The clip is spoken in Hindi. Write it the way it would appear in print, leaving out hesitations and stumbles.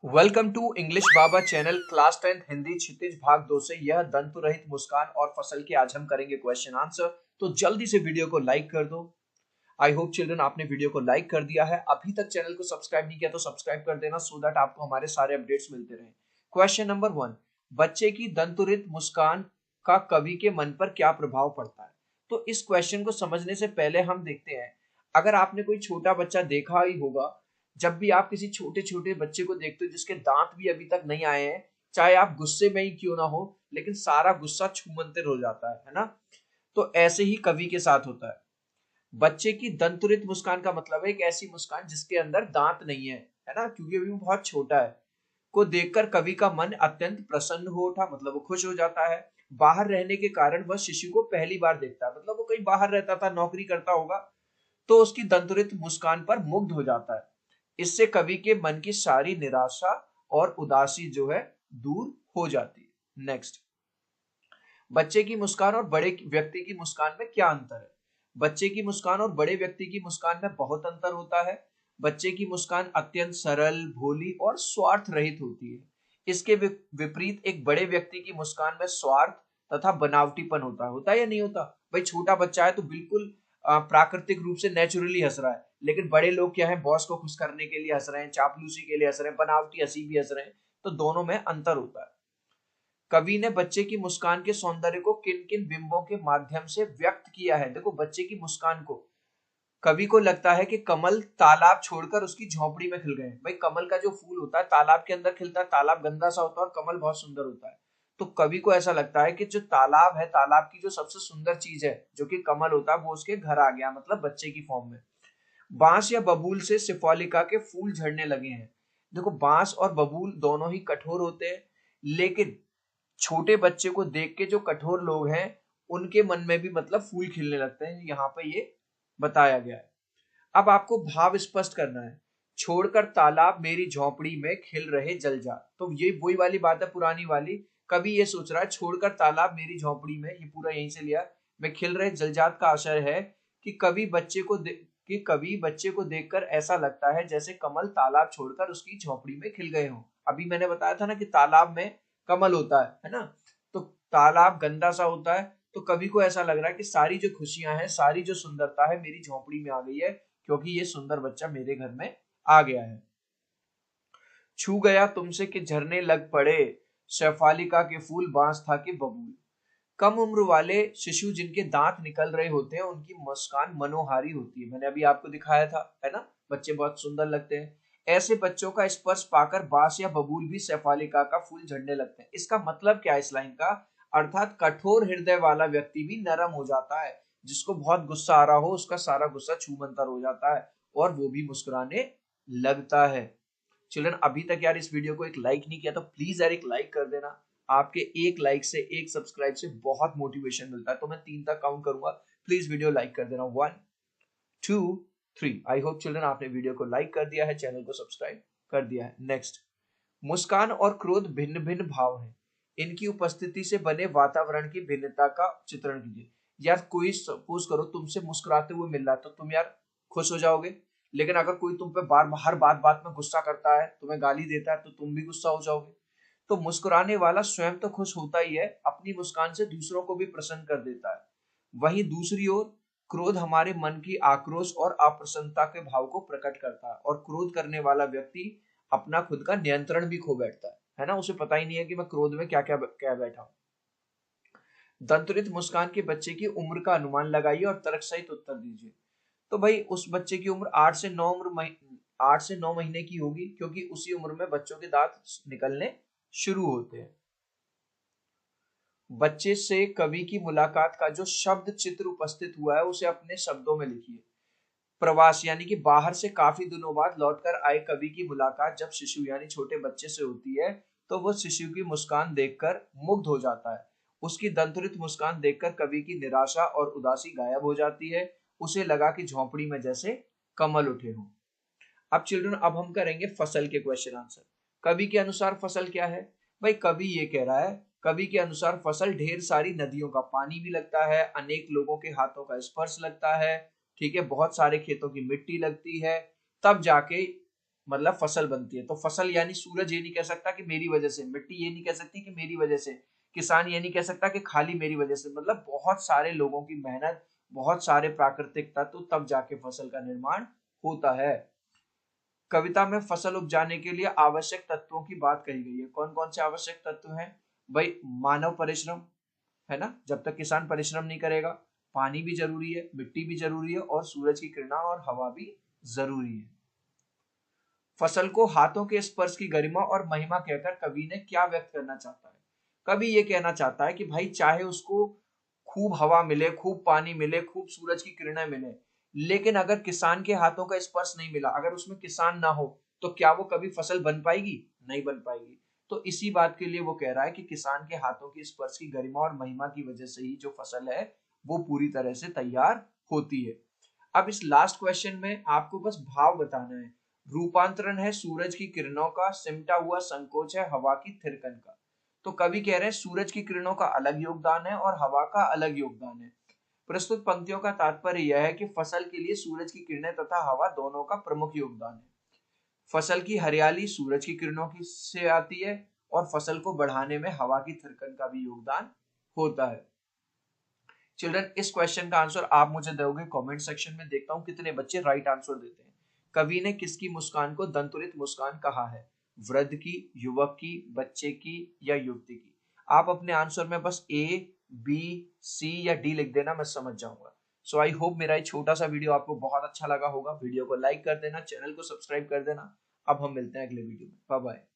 Welcome to English Baba channel class 10 Hindi Kshitij भाग 2 से यह दंतु रहित मुस्कान और फसल के आज हम करेंगे क्वेश्चन आंसर। तो जल्दी से वीडियो को लाइक कर दो। आई होप चिल्ड्रन आपने वीडियो को लाइक कर दिया है। अभी तक चैनल को सब्सक्राइब नहीं किया तो सब्सक्राइब कर देना सो दैट आपको हमारे सारे अपडेट्स मिलते रहे। क्वेश्चन नंबर 1, बच्चे की दंतुरित मुस्कान का कवि के मन पर क्या प्रभाव पड़ता है। तो इस क्वेश्चन को समझने से पहले हम देखते हैं, अगर आपने कोई छोटा बच्चा देखा ही होगा, जब भी आप किसी छोटे छोटे बच्चे को देखते हो जिसके दांत भी अभी तक नहीं आए हैं, चाहे आप गुस्से में ही क्यों ना हो, लेकिन सारा गुस्सा छूमंतर हो जाता है ना। तो ऐसे ही कवि के साथ होता है। बच्चे की दंतुरित मुस्कान का मतलब है एक ऐसी मुस्कान जिसके अंदर दांत नहीं है ना, क्योंकि अभी वो बहुत छोटा है, को देखकर कवि का मन अत्यंत प्रसन्न हो उठा, मतलब वो खुश हो जाता है। बाहर रहने के कारण वह शिशु को पहली बार देखता है, मतलब वो कहीं बाहर रहता था, नौकरी करता होगा, तो उसकी दंतुरित मुस्कान पर मुग्ध हो जाता है। इससे कवि के मन की सारी निराशा और उदासी जो है दूर हो जाती है। नेक्स्ट, बच्चे की मुस्कान और बड़े व्यक्ति की मुस्कान में क्या अंतर है। बच्चे की मुस्कान और बड़े व्यक्ति की मुस्कान में बहुत अंतर होता है। बच्चे की मुस्कान अत्यंत सरल, भोली और स्वार्थ रहित होती है। इसके विपरीत एक बड़े व्यक्ति की मुस्कान में स्वार्थ तथा बनावटीपन होता है या नहीं होता। भाई छोटा बच्चा है तो बिल्कुल प्राकृतिक रूप से नेचुरली हंस रहा है, लेकिन बड़े लोग क्या है, बॉस को खुश करने के लिए हंस रहे हैं, चापलूसी के लिए हंस रहे हैं, बनावटी हंसी भी हंस रहे हैं। तो दोनों में अंतर होता है। कवि ने बच्चे की मुस्कान के सौंदर्य को किन किन बिंबों के माध्यम से व्यक्त किया है। देखो, बच्चे की मुस्कान को कवि को लगता है कि कमल तालाब छोड़कर उसकी झोपड़ी में खिल गए। भाई कमल का जो फूल होता है तालाब के अंदर खिलता है, तालाब गंदा सा होता है और कमल बहुत सुंदर होता है। तो कवि को ऐसा लगता है कि जो तालाब है, तालाब की जो सबसे सुंदर चीज है जो कि कमल होता है, वो उसके घर आ गया, मतलब बच्चे की फॉर्म में। बांस या बबूल से सिफालिका के फूल झड़ने लगे हैं। देखो, बांस और बबूल दोनों ही कठोर होते हैं, लेकिन छोटे बच्चे को देख के जो कठोर लोग हैं उनके मन में भी मतलब फूल खिलने लगते हैं, यहाँ पे ये बताया गया है। अब आपको भाव स्पष्ट करना है। छोड़कर तालाब मेरी झोपड़ी में खिल रहे जलजात, तो ये वही वाली बात है पुरानी वाली। कभी ये सोच रहा है छोड़कर तालाब मेरी झोपड़ी में, ये पूरा यहीं से लिया, मैं खिल रहे जलजात का आशय है कि कभी बच्चे को देखकर ऐसा लगता है जैसे कमल तालाब छोड़कर उसकी झोपड़ी में खिल गए हों। अभी मैंने बताया था ना कि तालाब में कमल होता है ना। तो तालाब गंदा सा होता है, तो कवि को ऐसा लग रहा है कि सारी जो खुशियां हैं, सारी जो सुंदरता है मेरी झोपड़ी में आ गई है, क्योंकि ये सुंदर बच्चा मेरे घर में आ गया है। छू गया तुमसे कि झरने लग पड़े, शेफालिका के फूल बांस था कि बबूल। कम उम्र वाले शिशु जिनके दांत निकल रहे होते हैं उनकी मुस्कान मनोहारी होती है। मैंने अभी आपको दिखाया था, है ना, बच्चे बहुत सुंदर लगते हैं। ऐसे बच्चों का स्पर्श पाकर बांस या बबूल भी शेफालिका का फूल झड़ने लगते हैं। इसका मतलब क्या है इस लाइन का, अर्थात कठोर हृदय वाला व्यक्ति भी नरम हो जाता है। जिसको बहुत गुस्सा आ रहा हो उसका सारा गुस्सा छूमंतर हो जाता है और वो भी मुस्कुराने लगता है। चिल्ड्रन, अभी तक यार इस वीडियो को एक लाइक नहीं किया तो प्लीज यार एक लाइक कर देना। आपके एक लाइक से, एक सब्सक्राइब से बहुत मोटिवेशन मिलता है। तो मैं 3 तक काउंट करूंगा, प्लीज वीडियो लाइक कर देना। 1 2 3। आई होप चिल्ड्रन आपने वीडियो को लाइक कर दिया है, चैनल को सब्सक्राइब कर दिया है। नेक्स्ट, मुस्कान और क्रोध भिन्न भिन्न भाव हैं। इनकी उपस्थिति से बने वातावरण की भिन्नता का चित्रण कीजिए। यार कोई सपोज करो तुमसे मुस्कुराते हुए मिल रहा है तो तुम यार खुश हो जाओगे, लेकिन अगर कोई तुम पे बार हर बात बात में गुस्सा करता है, तुम्हें गाली देता है, तो तुम भी गुस्सा हो जाओगे। तो मुस्कुराने वाला स्वयं तो खुश होता ही है, अपनी मुस्कान से दूसरों को भी प्रसन्न कर देता है। वहीं दूसरी ओर क्रोध हमारे मन की आक्रोश और अप्रसन्नता के भाव को प्रकट करता है, और क्रोध करने वाला व्यक्ति अपना खुद का नियंत्रण भी खो बैठता है ना, उसे पता ही नहीं है कि मैं क्रोध में क्या क्या कह बैठा हूं। दंतुरित मुस्कान के बच्चे की उम्र का अनुमान लगाइए और तर्क सहित उत्तर दीजिए। तो भाई उस बच्चे की उम्र 8 से 9 महीने की होगी, क्योंकि उसी उम्र में बच्चों के दांत निकलने शुरू होते हैं। बच्चे से कवि की मुलाकात का जो शब्द चित्र उपस्थित हुआ है उसे अपने शब्दों में लिखिए। प्रवास यानी कि बाहर से काफी दिनों बाद लौटकर आए कवि की मुलाकात जब शिशु यानी छोटे बच्चे से होती है, तो वो शिशु की मुस्कान देखकर मुग्ध हो जाता है। उसकी दंतुरित मुस्कान देखकर कवि की निराशा और उदासी गायब हो जाती है। उसे लगा कि झोंपड़ी में जैसे कमल उठे हों। अब चिल्ड्रन, अब हम करेंगे फसल के क्वेश्चन आंसर। कवि के अनुसार फसल क्या है। भाई कवि ये कह रहा है, कवि के अनुसार फसल ढेर सारी नदियों का पानी भी लगता है, अनेक लोगों के हाथों का स्पर्श लगता है, ठीक है, बहुत सारे खेतों की मिट्टी लगती है, तब जाके मतलब फसल बनती है। तो फसल यानी सूरज ये नहीं कह सकता कि मेरी वजह से, मिट्टी ये नहीं कह सकती कि मेरी वजह से, किसान ये नहीं कह सकता कि खाली मेरी वजह से, मतलब बहुत सारे लोगों की मेहनत, बहुत सारे प्राकृतिक तत्व, तब जाके फसल का निर्माण होता है। कविता में फसल उपजाने के लिए आवश्यक तत्वों की बात कही गई है। कौन कौन से आवश्यक तत्व हैं भाई? मानव परिश्रम, है ना, जब तक किसान परिश्रम नहीं करेगा। पानी भी जरूरी है, मिट्टी भी जरूरी है, और सूरज की किरणें और हवा भी जरूरी है। फसल को हाथों के स्पर्श की गरिमा और महिमा कहकर कवि ने क्या व्यक्त करना चाहता है? कवि ये कहना चाहता है कि भाई चाहे उसको खूब हवा मिले, खूब पानी मिले, खूब सूरज की किरणें मिले, लेकिन अगर किसान के हाथों का स्पर्श नहीं मिला, अगर उसमें किसान ना हो, तो क्या वो कभी फसल बन पाएगी? नहीं बन पाएगी। तो इसी बात के लिए वो कह रहा है कि किसान के हाथों की स्पर्श की गरिमा और महिमा की वजह से ही जो फसल है वो पूरी तरह से तैयार होती है। अब इस लास्ट क्वेश्चन में आपको बस भाव बताना है। रूपांतरण है सूरज की किरणों का, सिमटा हुआ संकोच है हवा की थिरकन का। तो कवि कह रहे हैं सूरज की किरणों का अलग योगदान है और हवा का अलग योगदान है। प्रस्तुत पंक्तियों का तात्पर्य यह है कि फसल के लिए सूरज की किरणें तथा हवा दोनों का प्रमुख योगदान है। फसल की हरियाली सूरज की किरणों की से आती है, और फसल को बढ़ाने में हवा की थिरकन का भी योगदान होता है। चिल्ड्रन, इस क्वेश्चन का आंसर आप मुझे दोगे कमेंट सेक्शन में, देखता हूं कितने बच्चे राइट आंसर देते हैं। कवि ने किसकी मुस्कान को दंतुरित मुस्कान कहा है? वृद्ध की, युवक की, बच्चे की, या युवती की? आप अपने आंसर में बस ए, बी, सी या डी लिख देना, मैं समझ जाऊंगा। सो आई होप मेरा ये छोटा सा वीडियो आपको बहुत अच्छा लगा होगा। वीडियो को लाइक कर देना, चैनल को सब्सक्राइब कर देना। अब हम मिलते हैं अगले वीडियो में। Bye bye.